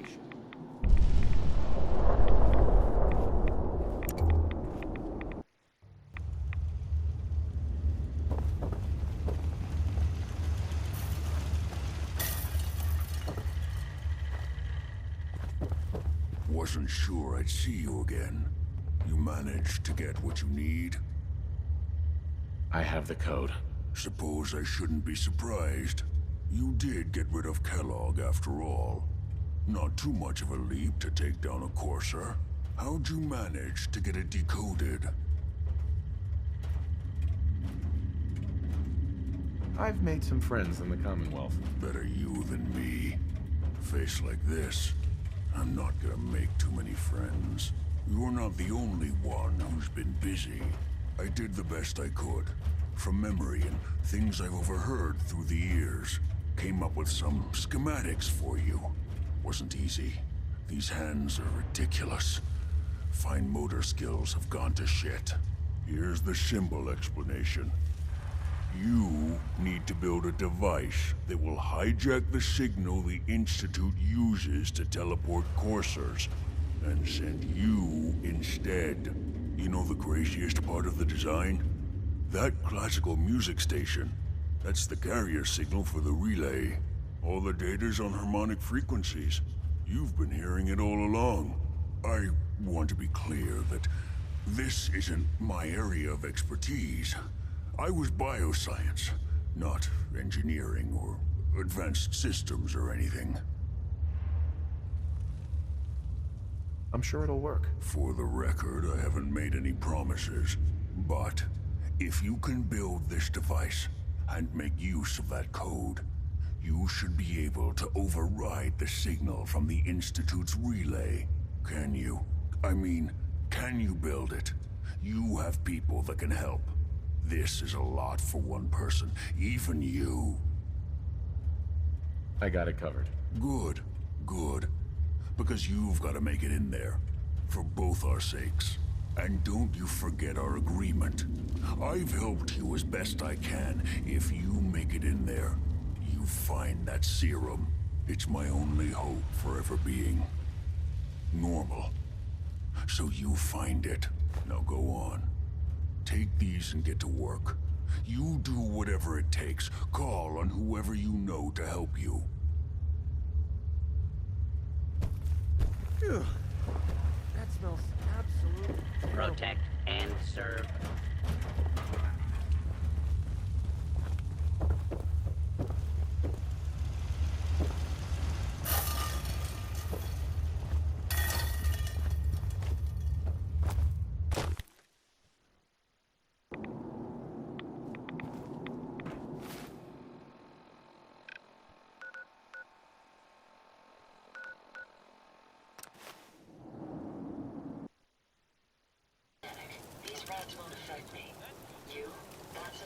location. Wasn't sure I'd see you again. You managed to get what you need? I have the code. Suppose I shouldn't be surprised. You did get rid of Kellogg after all. Not too much of a leap to take down a Courser. How'd you manage to get it decoded? I've made some friends in the Commonwealth. Better you than me. Face like this, I'm not gonna make too many friends. You're not the only one who's been busy. I did the best I could. From memory and things I've overheard through the years. Came up with some schematics for you. Wasn't easy. These hands are ridiculous. Fine motor skills have gone to shit. Here's the simple explanation. You need to build a device that will hijack the signal the Institute uses to teleport coursers, and send you instead. You know the craziest part of the design? That classical music station. That's the carrier signal for the relay. All the data's on harmonic frequencies. You've been hearing it all along. I want to be clear that this isn't my area of expertise. I was bioscience, not engineering or advanced systems or anything. I'm sure it'll work. For the record, I haven't made any promises, but if you can build this device and make use of that code, you should be able to override the signal from the Institute's relay. Can you? I mean, can you build it? You have people that can help. This is a lot for one person, even you. I got it covered. Good, good. Because you've got to make it in there, for both our sakes. And don't you forget our agreement. I've helped you as best I can. If you make it in there, you find that serum. It's my only hope for ever being normal. So you find it. Now go on. Take these and get to work. You do whatever it takes. Call on whoever you know to help you. Phew. That smells absolutely terrible. Protect and serve.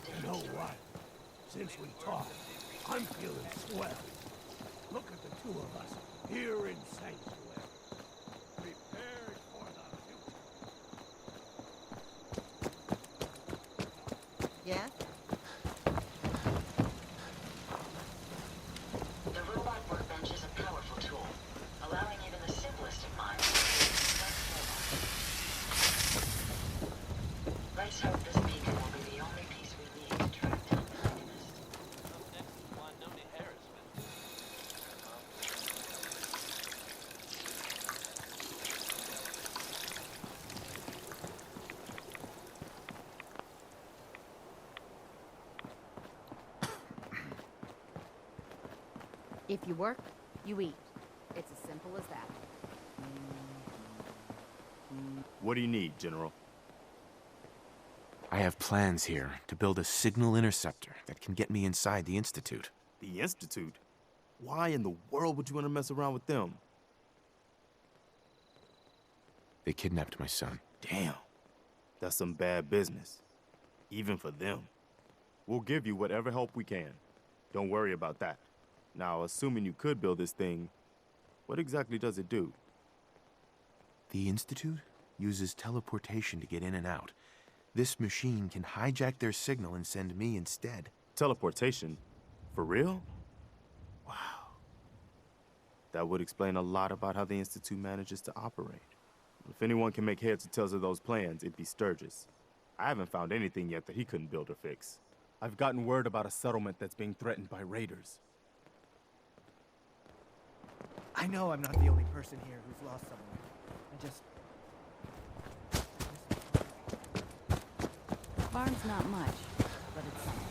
You know what? Since we talked, I'm feeling swell. Look at the two of us here in Sanctuary. Prepared for the future. Yeah? The robot workbench is a powerful tool, allowing even the simplest of minds to let's hope this beacon will be the only piece we need to track down the Alchemist. If you work, you eat. It's as simple as that. What do you need, General? I have plans here to build a signal interceptor that can get me inside the Institute. The Institute? Why in the world would you want to mess around with them? They kidnapped my son. Damn. That's some bad business. Even for them. We'll give you whatever help we can. Don't worry about that. Now, assuming you could build this thing, what exactly does it do? The Institute uses teleportation to get in and out. This machine can hijack their signal and send me instead. Teleportation? For real? Wow. That would explain a lot about how the Institute manages to operate. If anyone can make heads or tails of those plans, it'd be Sturgis. I haven't found anything yet that he couldn't build or fix. I've gotten word about a settlement that's being threatened by raiders. I know I'm not the only person here who's lost someone. Barn's not much, but it's something.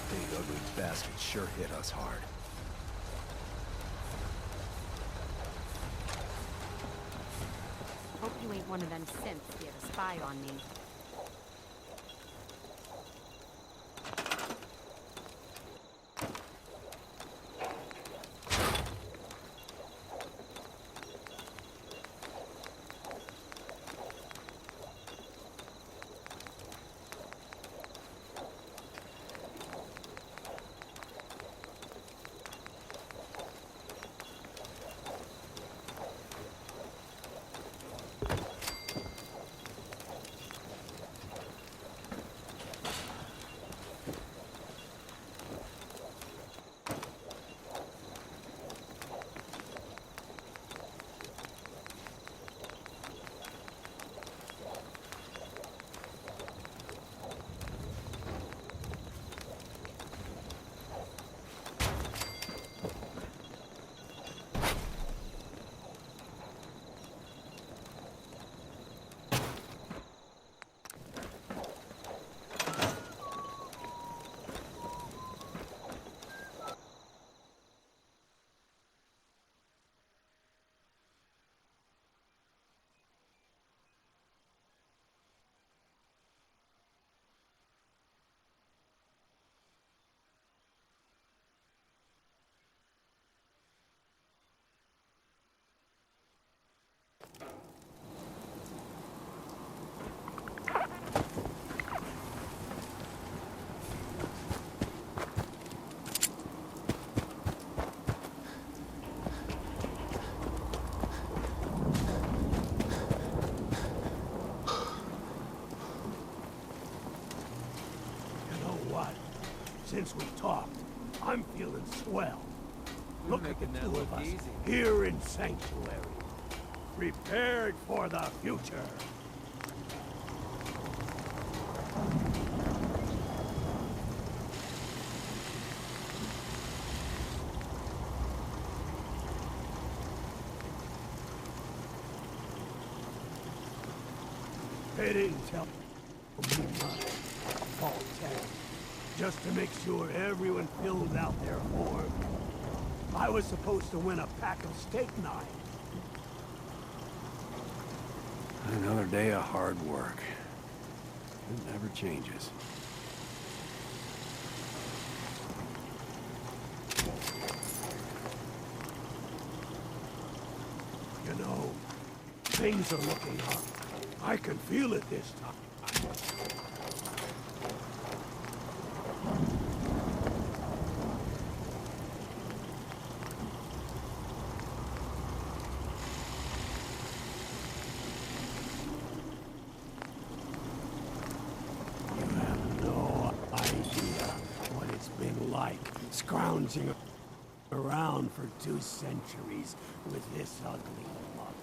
Big ugly bastard sure hit us hard. Hope you ain't one of them simps you have a spy on me. Since we talked, I'm feeling swell. Look at the making that two look of us easy. here in Sanctuary, prepared for the future. They didn't tell me nothing. Fault test. Just to make sure everyone filled out their form. I was supposed to win a pack of steak knives. Another day of hard work. It never changes. You know, things are looking up. I can feel it this time. Scrounging around for 2 centuries with this ugly luck.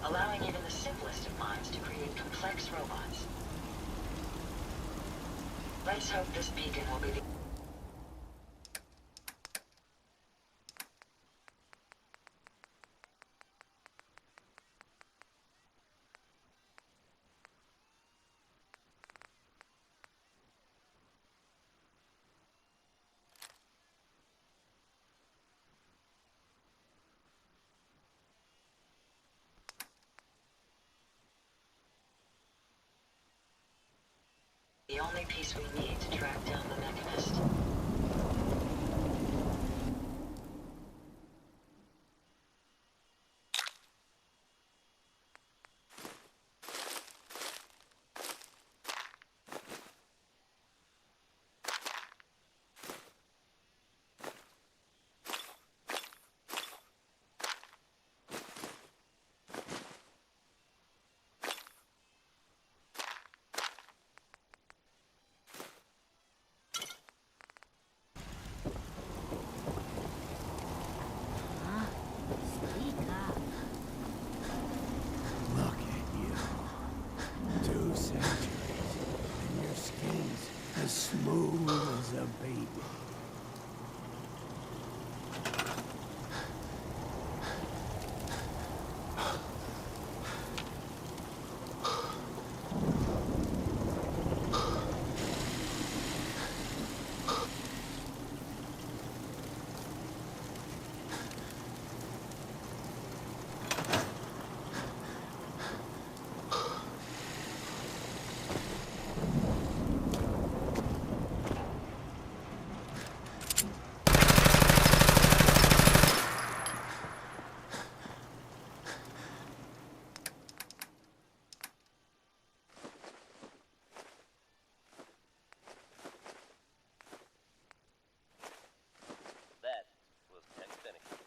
allowing even the simplest of minds to create complex robots. Let's hope this beacon will be the only piece we need to track down the mechanist. Speak up. Look at you. 2 centuries, and your skin's as smooth as a baby. That was Ken Finnegan.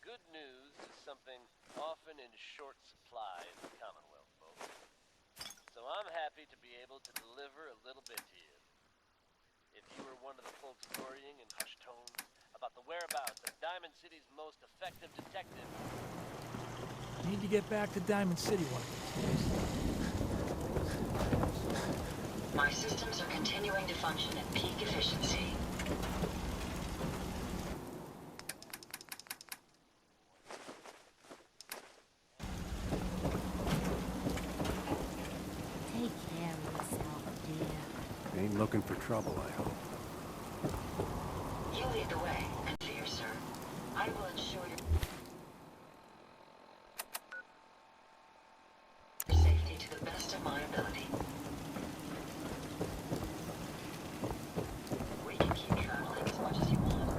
Good news is something often in short supply in the Commonwealth, folks. So I'm happy to be able to deliver a little bit to you. If you were one of the folks worrying in hushed tones about the whereabouts of Diamond City's most effective detective, Need to get back to Diamond City one of these days. My systems are continuing to function at peak efficiency. Take care of yourself, dear. Ain't looking for trouble, I hope. You lead the way, Engineer, sir. I will ensure your safety to the best of my ability. We can keep traveling as much as you want.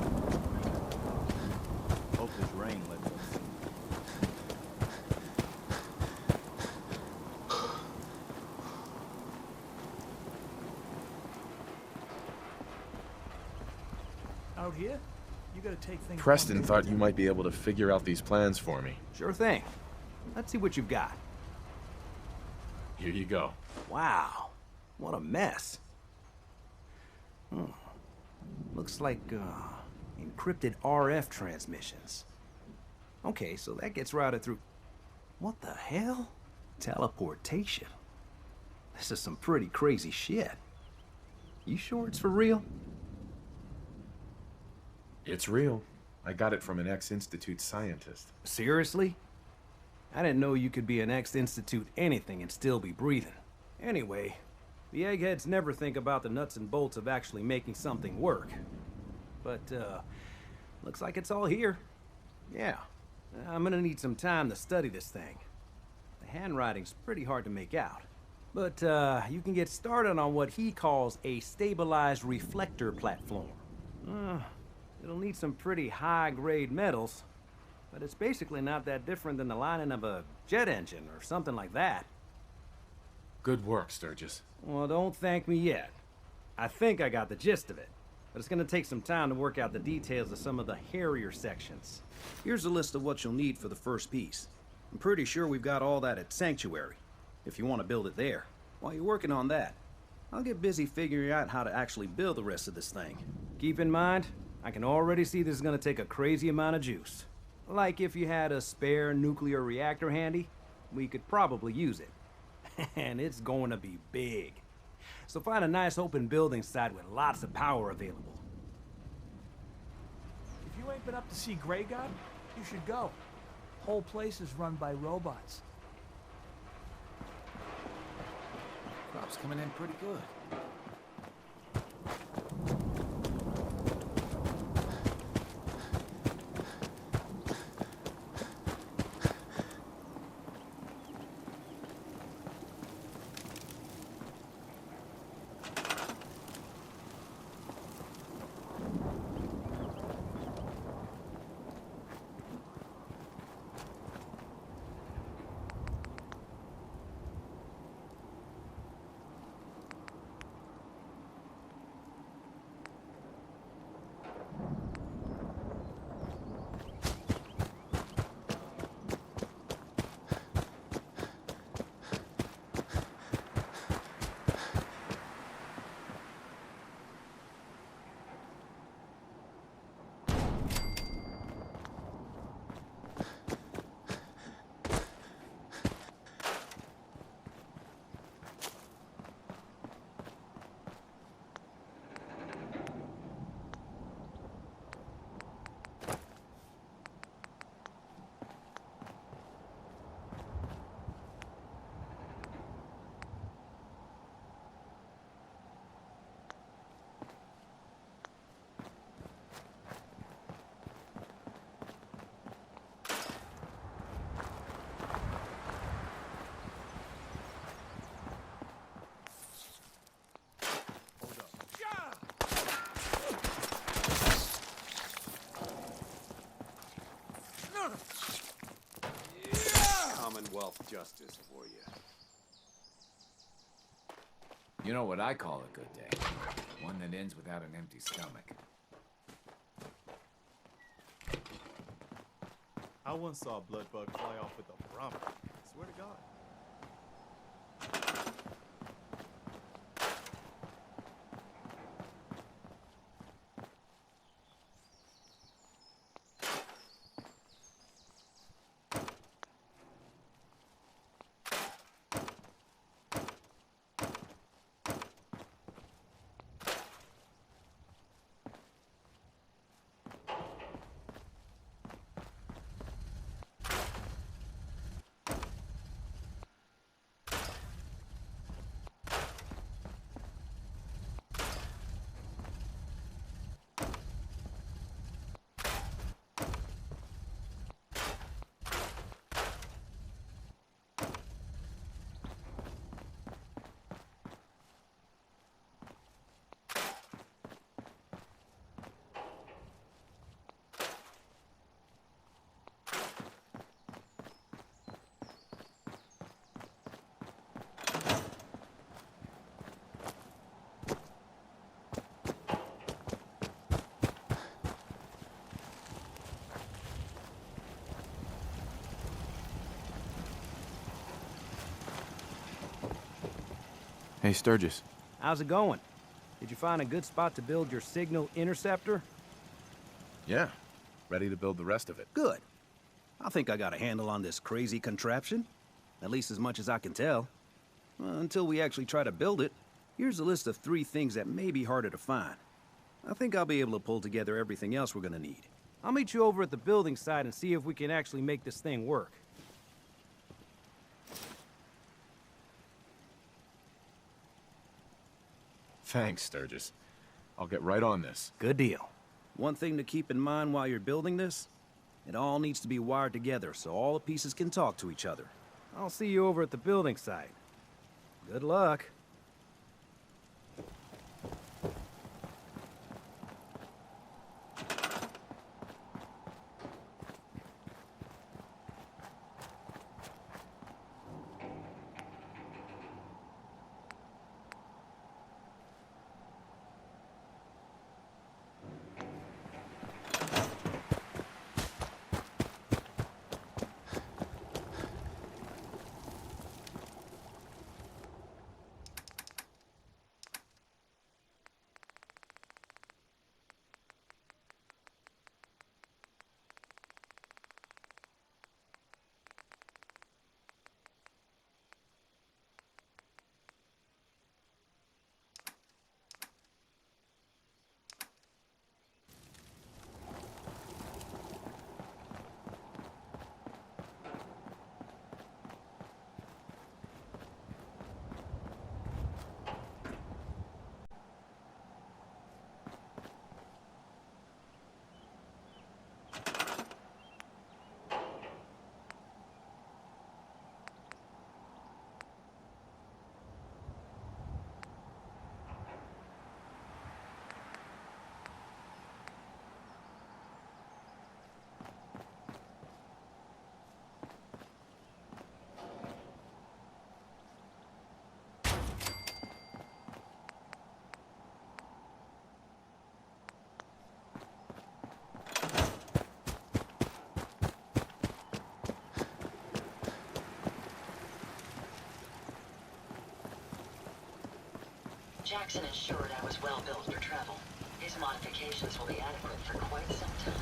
Hope this rain lets us. Out here, you gotta take things. Preston one thought you might be able to figure out these plans for me. Sure thing. Let's see what you've got. Here you go. Wow, what a mess. Looks like, encrypted RF transmissions. Okay, so that gets routed through... What the hell? Teleportation. This is some pretty crazy shit. You sure it's for real? It's real. I got it from an ex-Institute scientist. Seriously? I didn't know you could be an ex-Institute anything and still be breathing. Anyway, the eggheads never think about the nuts and bolts of actually making something work. But, looks like it's all here. Yeah, I'm gonna need some time to study this thing. The handwriting's pretty hard to make out. But, you can get started on what he calls a stabilized reflector platform. It'll need some pretty high-grade metals, but it's basically not that different than the lining of a jet engine or something like that. Good work, Sturgis. Well, don't thank me yet. I think I got the gist of it, but it's gonna take some time to work out the details of some of the hairier sections. Here's a list of what you'll need for the first piece. I'm pretty sure we've got all that at Sanctuary, if you want to build it there. While you're working on that, I'll get busy figuring out how to actually build the rest of this thing. Keep in mind, I can already see this is gonna take a crazy amount of juice. Like if you had a spare nuclear reactor handy, we could probably use it. And it's going to be big. So find a nice open building site with lots of power available. If you ain't been up to see Grey God, you should go. Whole place is run by robots. Crop's coming in pretty good. justice for you. You know what I call a good day? One that ends without an empty stomach. I once saw a blood bug fly off with a barometer. Swear to God. Hey, Sturgis. How's it going? Did you find a good spot to build your signal interceptor? Yeah, ready to build the rest of it. Good. I think I got a handle on this crazy contraption. At least as much as I can tell. Until we actually try to build it, here's a list of 3 things that may be harder to find. I think I'll be able to pull together everything else we're gonna need. I'll meet you over at the building site and see if we can actually make this thing work. Thanks, Sturgis. I'll get right on this. Good deal. One thing to keep in mind while you're building this, it all needs to be wired together so all the pieces can talk to each other. I'll see you over at the building site. Good luck. Jackson assured I was well built for travel. His modifications will be adequate for quite some time.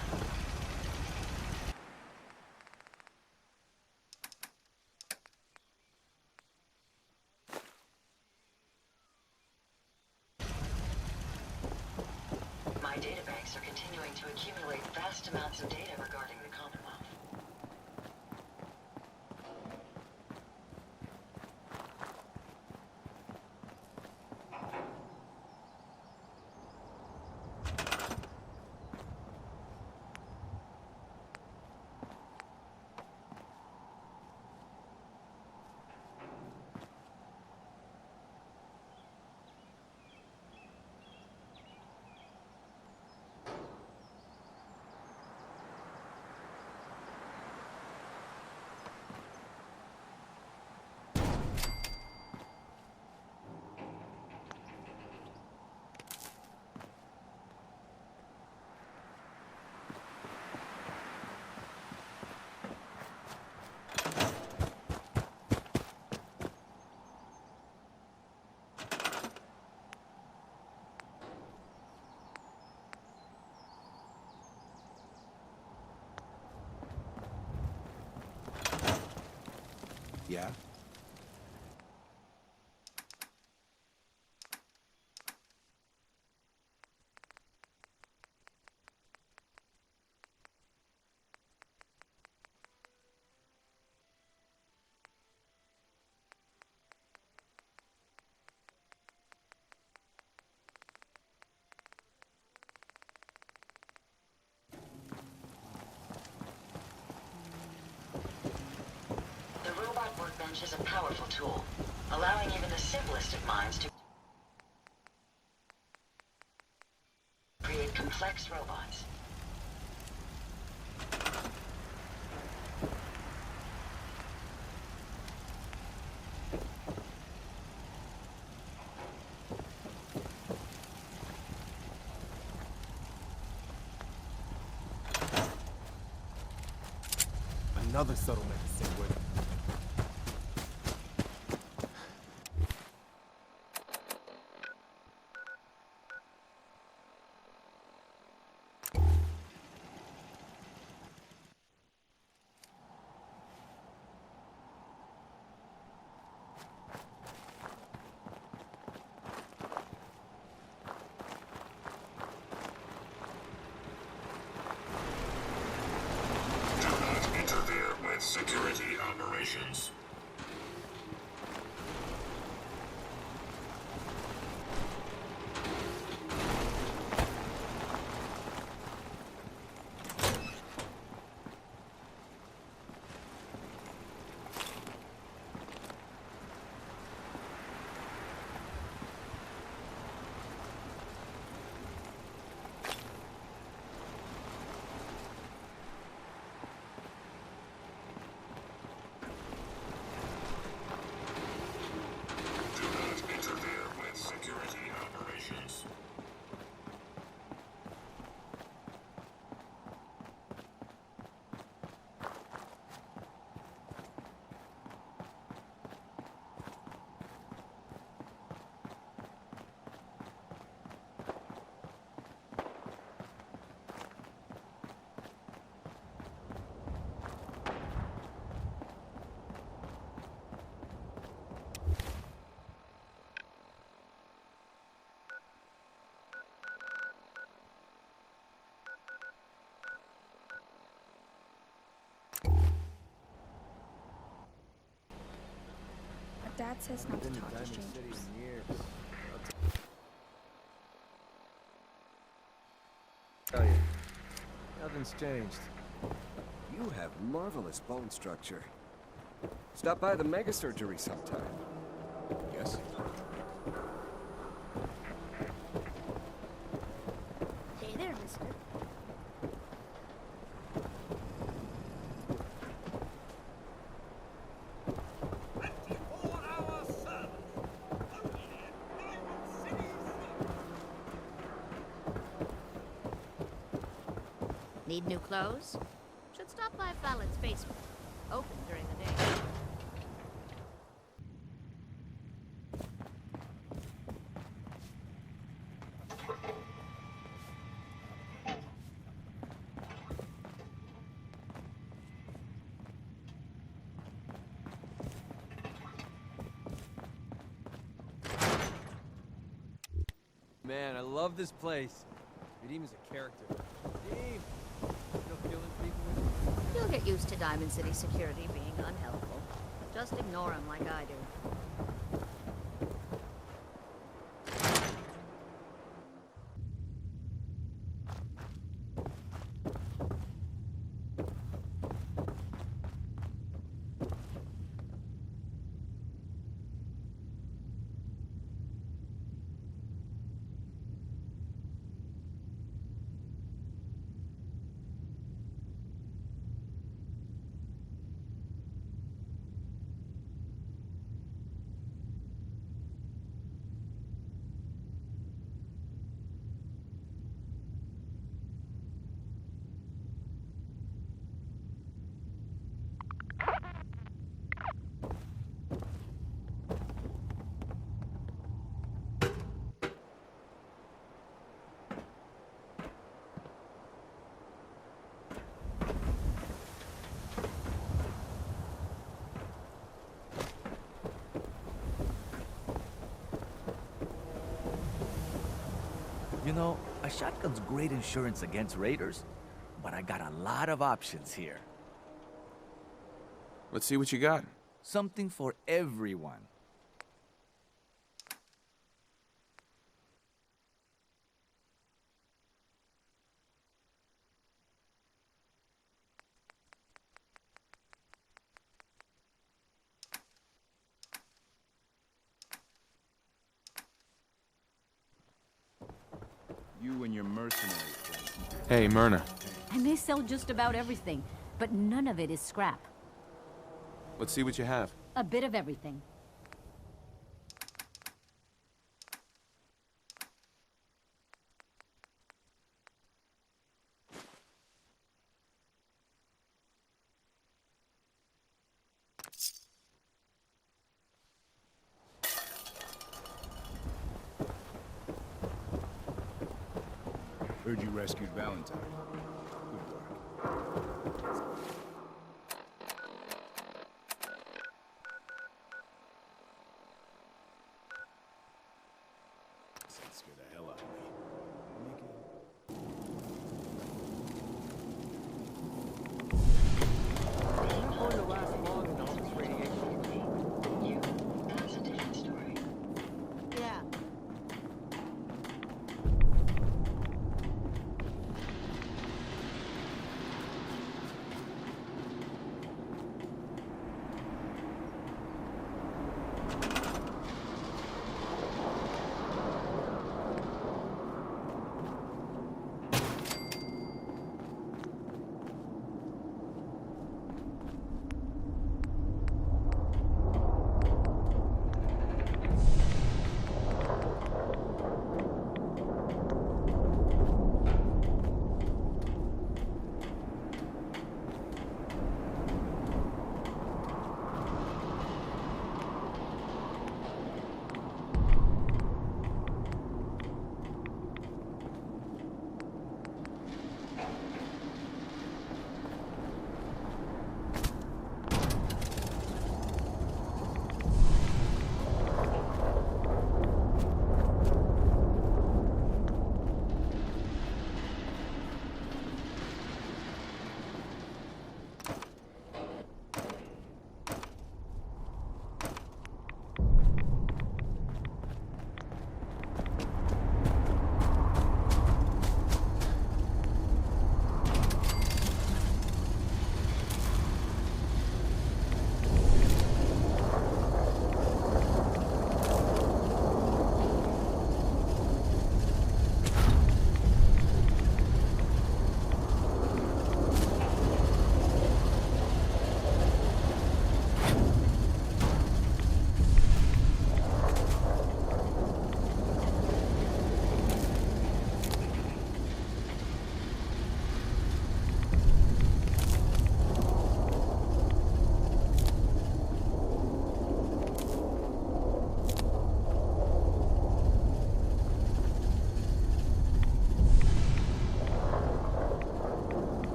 My databanks are continuing to accumulate vast amounts of data regarding the Commonwealth. Wrench is a powerful tool, allowing even the simplest of minds to create complex robots. Another settlement to stay with. Security operations. Dad says not to talk to strangers. Tell you, nothing's changed. You have marvelous bone structure. Stop by the mega surgery sometime. Yes? Hey there, mister. Need new clothes? Should stop by Fallon's basement. Open during the day. Man, I love this place. Redeem is a character. Redeem! No killing people? You'll get used to Diamond City security being unhelpful. Just ignore him like I do. You know, a shotgun's great insurance against raiders, but I got a lot of options here. Let's see what you got. Something for everyone. You and your mercenary friends. Hey, Myrna. I may sell just about everything, but none of it is scrap. Let's see what you have. A bit of everything. Heard you rescued Valentine. Good work. That scared the hell out of me. You're not going to last long in all this radiation. That's a different story. Yeah.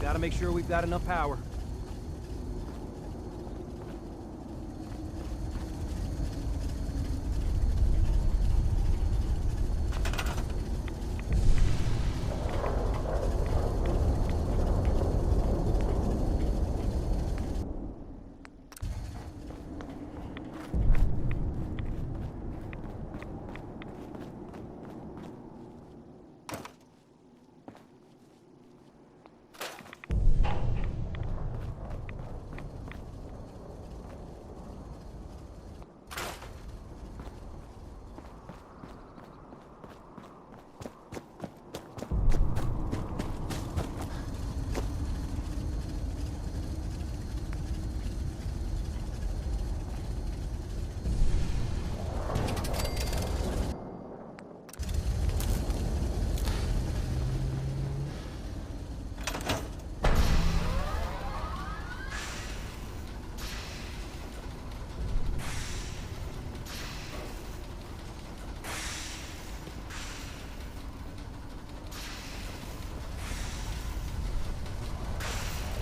Gotta make sure we've got enough power.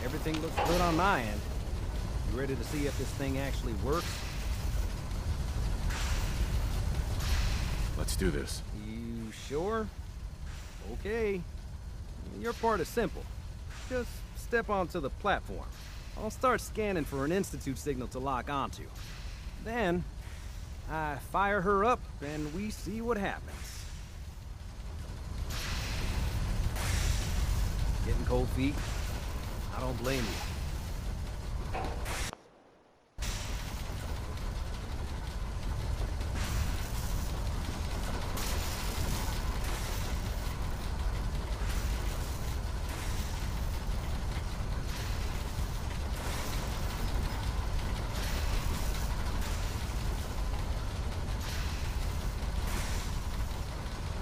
Everything looks good on my end. You ready to see if this thing actually works? Let's do this. You sure? Okay. Your part is simple. Just step onto the platform. I'll start scanning for an Institute signal to lock onto. Then, I fire her up and we see what happens. Getting cold feet? I don't blame you.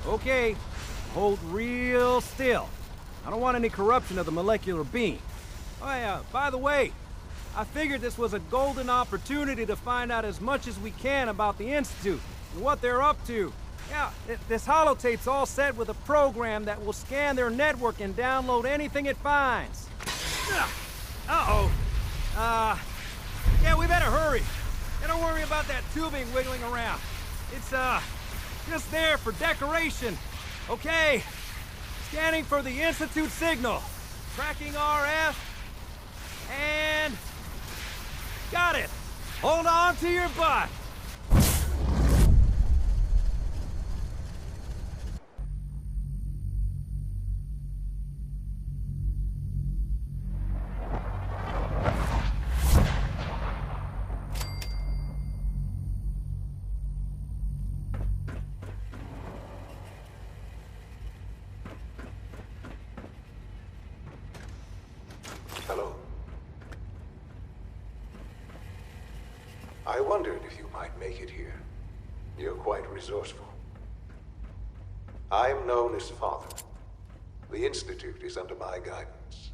Okay, hold real still. I don't want any corruption of the molecular being. Oh yeah, by the way, I figured this was a golden opportunity to find out as much as we can about the Institute and what they're up to. Yeah, this holotape's all set with a program that will scan their network and download anything it finds. Uh-oh. Yeah, we better hurry. And don't worry about that tubing wiggling around. It's, just there for decoration. Okay. Scanning for the Institute signal. Tracking RF. And... got it. Hold on to your butt. Hello. I wondered if you might make it here. You're quite resourceful. I'm known as Father. The Institute is under my guidance.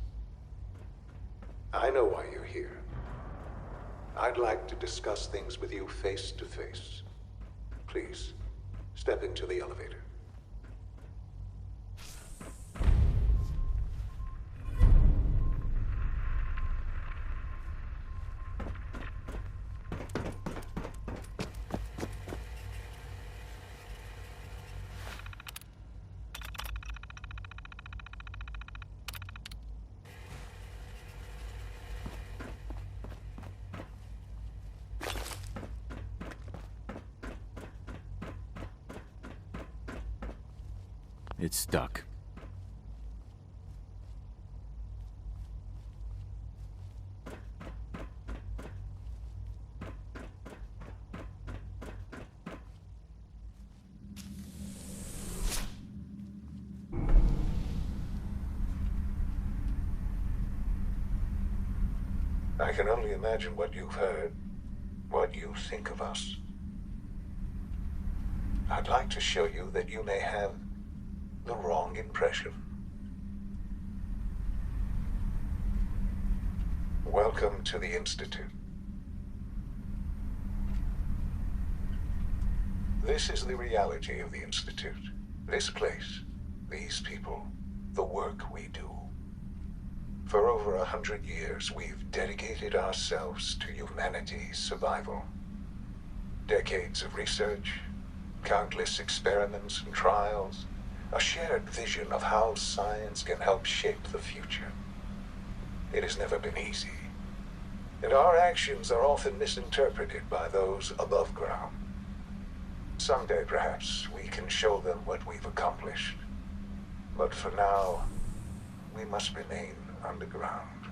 I know why you're here. I'd like to discuss things with you face to face. Please, step into the elevator. It's stuck. I can only imagine what you've heard, what you think of us. I'd like to show you that you may have the wrong impression. Welcome to the Institute. This is the reality of the Institute. This place, these people, the work we do. For over 100 years, we've dedicated ourselves to humanity's survival. Decades of research, countless experiments and trials, a shared vision of how science can help shape the future. It has never been easy, and our actions are often misinterpreted by those above ground. Someday, perhaps, we can show them what we've accomplished. But for now, we must remain underground.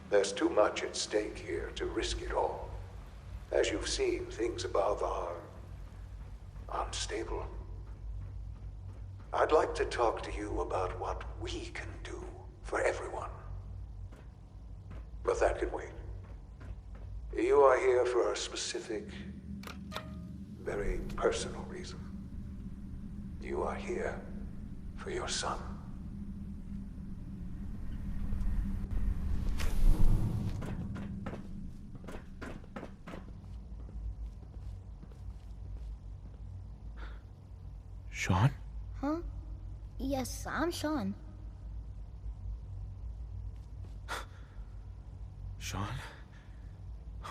There's too much at stake here to risk it all. As you've seen, things above are unstable. I'd like to talk to you about what we can do for everyone. But that can wait. You are here for a specific, very personal reason. You are here for your son. Sean? Huh? Yes, I'm Sean. Sean?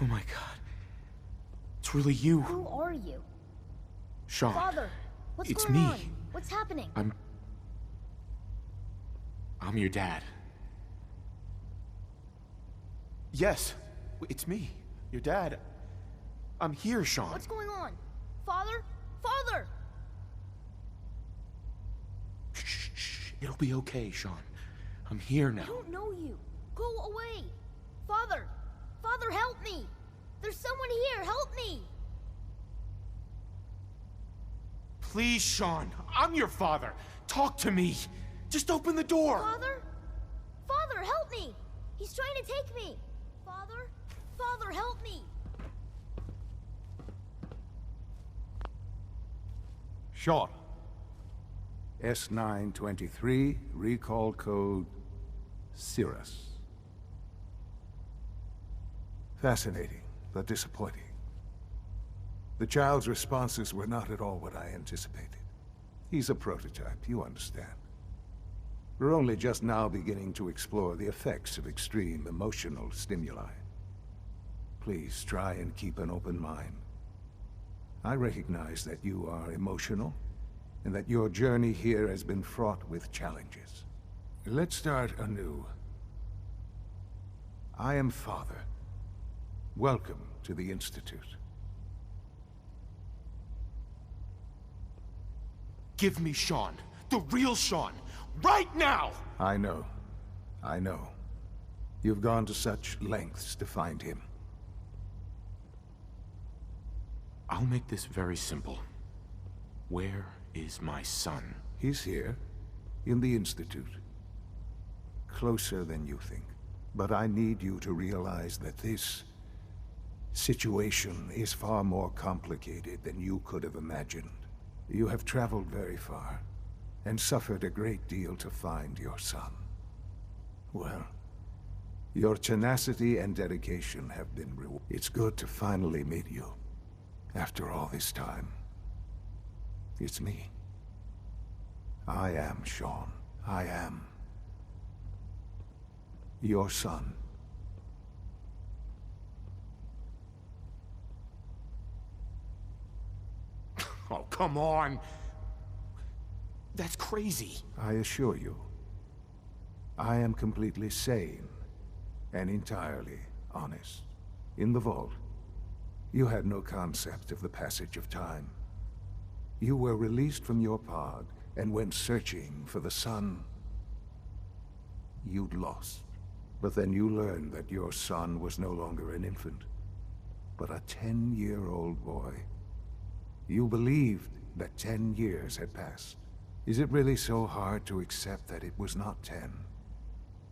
Oh my god. It's really you. Who are you? Sean. Father, what's It's going me. on? What's happening? I'm your dad. Yes, it's me, your dad. I'm here, Sean. What's going on? Father? Father! Shh. It'll be okay, Sean. I'm here now. I don't know you. Go away! Father! Father, help me! There's someone here, help me! Please, Sean, I'm your father. Talk to me. Just open the door. Father? Father, help me! He's trying to take me! Father? Father, help me! Sean. S923, recall code Cirrus. Fascinating, but disappointing. The child's responses were not at all what I anticipated. He's a prototype, you understand. We're only just now beginning to explore the effects of extreme emotional stimuli. Please try and keep an open mind. I recognize that you are emotional, and that your journey here has been fraught with challenges. Let's start anew. I am Father. Welcome to the Institute. Give me Sean. The real Sean. Right now! I know. I know. You've gone to such lengths to find him. I'll make this very simple. Where is my son? He's here, in the Institute. Closer than you think. But I need you to realize that this situation is far more complicated than you could have imagined. You have traveled very far, and suffered a great deal to find your son. Well, your tenacity and dedication have been rewarded. It's good to finally meet you. After all this time. It's me. I am Sean. I am your son. Oh, come on! That's crazy. I assure you, I am completely sane and entirely honest. In the vault, you had no concept of the passage of time. You were released from your pod and went searching for the son you'd lost. But then you learned that your son was no longer an infant, but a 10-year-old boy. You believed that 10 years had passed. Is it really so hard to accept that it was not 10,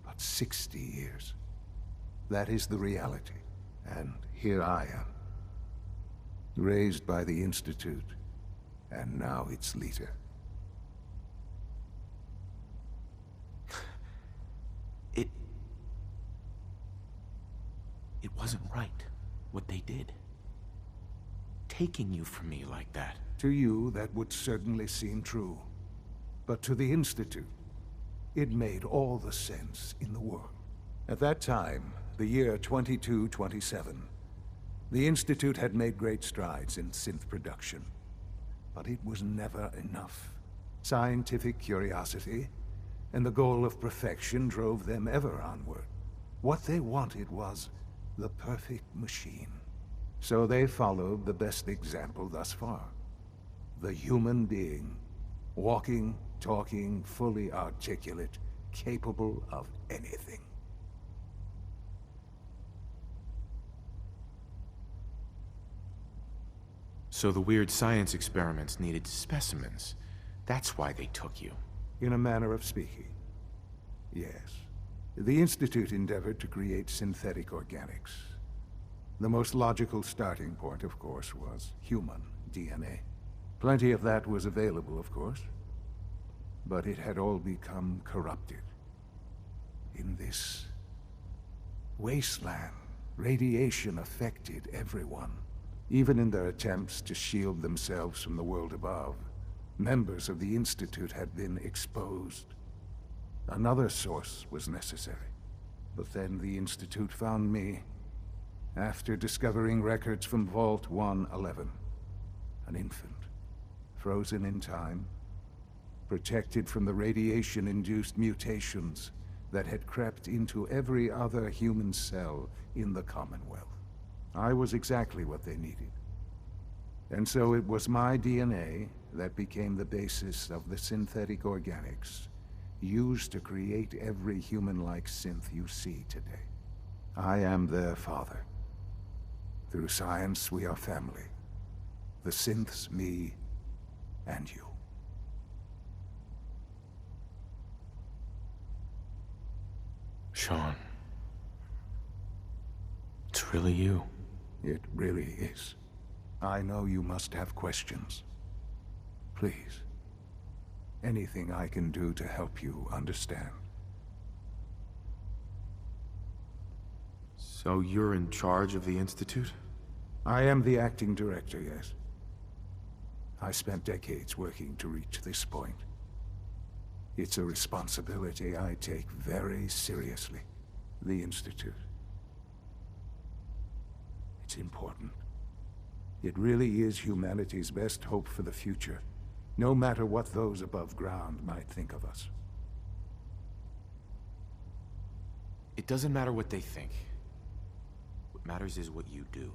but 60 years? That is the reality, and here I am. Raised by the Institute, and now its leader. It wasn't right, what they did. Taking you from me like that. To you, that would certainly seem true. But to the Institute, it made all the sense in the world. At that time, the year 2227, the Institute had made great strides in synth production. But it was never enough. Scientific curiosity and the goal of perfection drove them ever onward. What they wanted was the perfect machine. So they followed the best example thus far. The human being. Walking, talking, fully articulate, capable of anything. So the weird science experiments needed specimens. That's why they took you. In a manner of speaking. Yes. The Institute endeavored to create synthetic organics. The most logical starting point, of course, was human DNA. Plenty of that was available, of course. But it had all become corrupted. In this wasteland, radiation affected everyone. Even in their attempts to shield themselves from the world above, members of the Institute had been exposed. Another source was necessary. But then the Institute found me after discovering records from Vault 111. An infant, frozen in time, protected from the radiation-induced mutations that had crept into every other human cell in the Commonwealth. I was exactly what they needed. And so it was my DNA that became the basis of the synthetic organics used to create every human-like synth you see today. I am their father. Through science, we are family. The synths, me, and you. Sean. It's really you. It really is. I know you must have questions. Please. Anything I can do to help you understand. So you're in charge of the Institute? I am the acting director, yes. I spent decades working to reach this point. It's a responsibility I take very seriously. The Institute. It's important. It really is humanity's best hope for the future, no matter what those above ground might think of us. It doesn't matter what they think. What matters is what you do.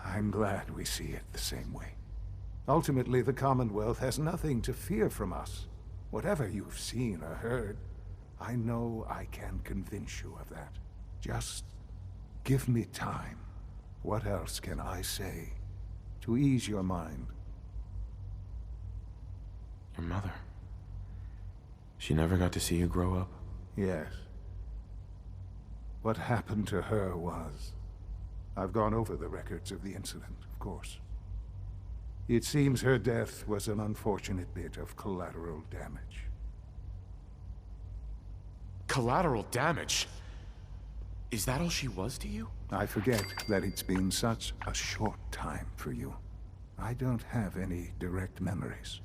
I'm glad we see it the same way. Ultimately, the Commonwealth has nothing to fear from us. Whatever you've seen or heard, I know I can convince you of that. Just give me time. What else can I say to ease your mind? Your mother. She never got to see you grow up? Yes. What happened to her was... I've gone over the records of the incident, of course. It seems her death was an unfortunate bit of collateral damage. Collateral damage? Is that all she was to you? I forget that it's been such a short time for you. I don't have any direct memories.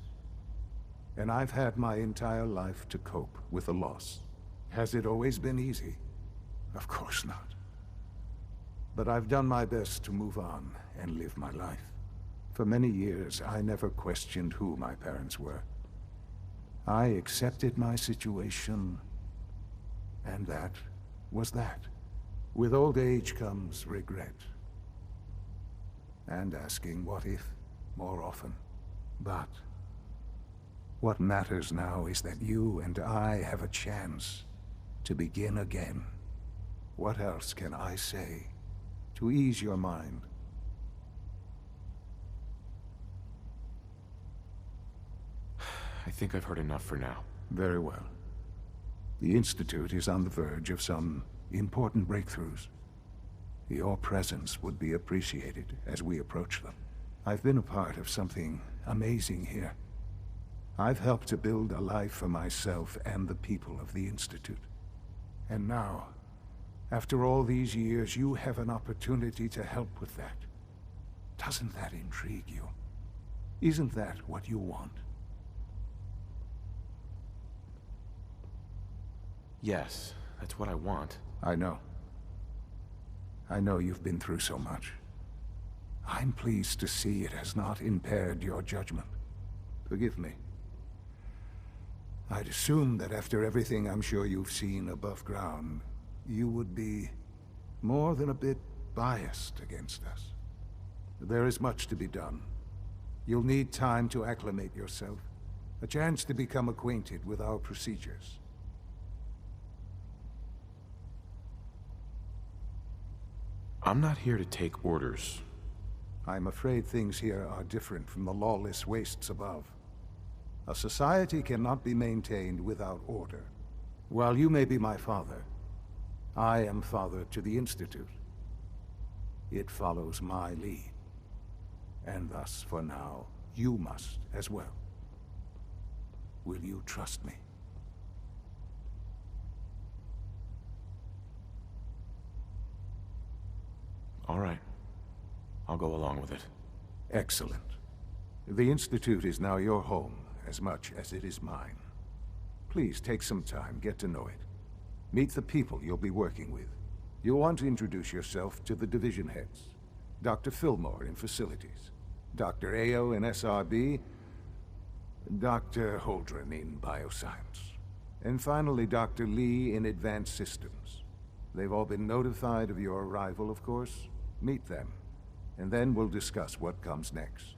And I've had my entire life to cope with the loss. Has it always been easy? Of course not. But I've done my best to move on and live my life. For many years, I never questioned who my parents were. I accepted my situation, and that was that. With old age comes regret. And asking what if more often. But what matters now is that you and I have a chance to begin again. What else can I say to ease your mind? I think I've heard enough for now. Very well. The Institute is on the verge of some important breakthroughs. Your presence would be appreciated as we approach them. I've been a part of something amazing here. I've helped to build a life for myself and the people of the Institute. And now, after all these years, you have an opportunity to help with that. Doesn't that intrigue you? Isn't that what you want? Yes, that's what I want. I know. I know you've been through so much. I'm pleased to see it has not impaired your judgment. Forgive me. I'd assumed that after everything I'm sure you've seen above ground, you would be more than a bit biased against us. There is much to be done. You'll need time to acclimate yourself, a chance to become acquainted with our procedures. I'm not here to take orders. I'm afraid things here are different from the lawless wastes above. A society cannot be maintained without order. While you may be my father, I am father to the Institute. It follows my lead. And thus, for now, you must as well. Will you trust me? All right. I'll go along with it. Excellent. The Institute is now your home as much as it is mine. Please take some time, get to know it. Meet the people you'll be working with. You'll want to introduce yourself to the division heads. Dr. Fillmore in Facilities, Dr. Ao in SRB, Dr. Holdren in Bioscience, and finally Dr. Lee in Advanced Systems. They've all been notified of your arrival, of course. Meet them, and then we'll discuss what comes next.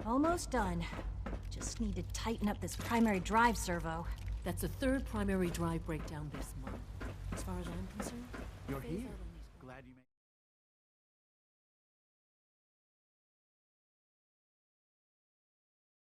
Almost done. Just need to tighten up this primary drive servo. That's the third primary drive breakdown this month. As far as I'm concerned, you're here.